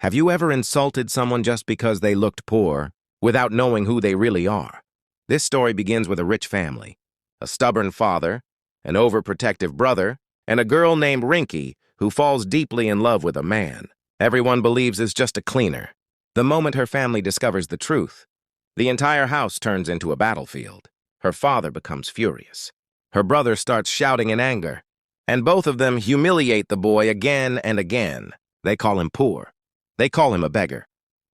Have you ever insulted someone just because they looked poor, without knowing who they really are? This story begins with a rich family, a stubborn father, an overprotective brother, and a girl named Rinky who falls deeply in love with a man everyone believes is just a cleaner. The moment her family discovers the truth, the entire house turns into a battlefield. Her father becomes furious. Her brother starts shouting in anger, and both of them humiliate the boy again and again. They call him poor. They call him a beggar.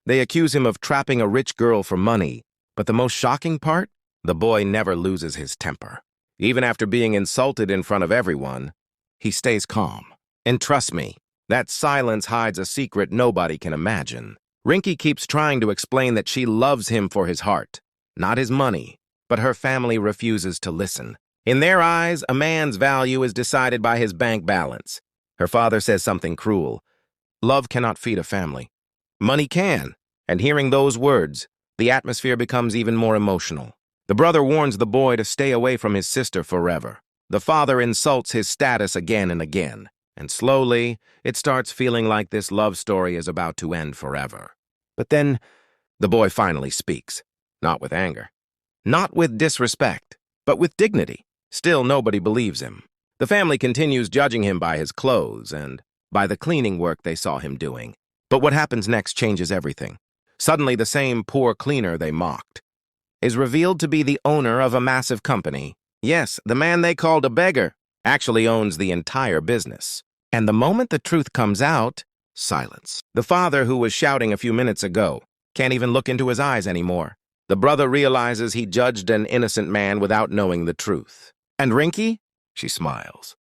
They accuse him of trapping a rich girl for money, but the most shocking part? The boy never loses his temper. Even after being insulted in front of everyone, he stays calm. And trust me, that silence hides a secret nobody can imagine. Rinky keeps trying to explain that she loves him for his heart, not his money, but her family refuses to listen. In their eyes, a man's value is decided by his bank balance. Her father says something cruel. Love cannot feed a family. Money can. And hearing those words, the atmosphere becomes even more emotional. The brother warns the boy to stay away from his sister forever. The father insults his status again and again. And slowly, it starts feeling like this love story is about to end forever. But then, the boy finally speaks. Not with anger. Not with disrespect, but with dignity. Still, nobody believes him. The family continues judging him by his clothes and by the cleaning work they saw him doing. But what happens next changes everything. Suddenly, the same poor cleaner they mocked is revealed to be the owner of a massive company. Yes, the man they called a beggar actually owns the entire business. And the moment the truth comes out, silence. The father who was shouting a few minutes ago can't even look into his eyes anymore. The brother realizes he judged an innocent man without knowing the truth. And Rinky? She smiles.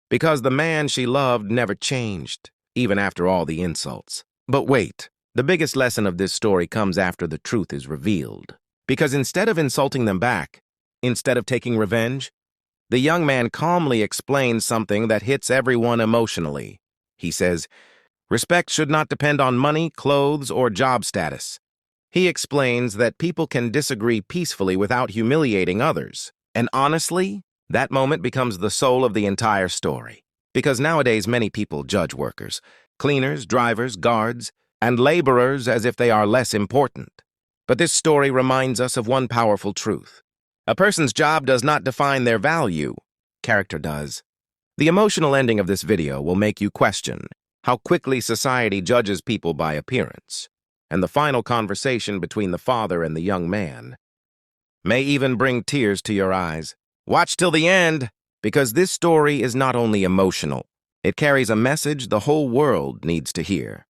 Because the man she loved never changed, even after all the insults. But wait, the biggest lesson of this story comes after the truth is revealed. Because instead of insulting them back, instead of taking revenge, the young man calmly explains something that hits everyone emotionally. He says, respect should not depend on money, clothes, or job status. He explains that people can disagree peacefully without humiliating others. And honestly, that moment becomes the soul of the entire story. Because nowadays many people judge workers, cleaners, drivers, guards, and laborers as if they are less important. But this story reminds us of one powerful truth. A person's job does not define their value. Character does. The emotional ending of this video will make you question how quickly society judges people by appearance. And the final conversation between the father and the young man may even bring tears to your eyes. Watch till the end, because this story is not only emotional, it carries a message the whole world needs to hear.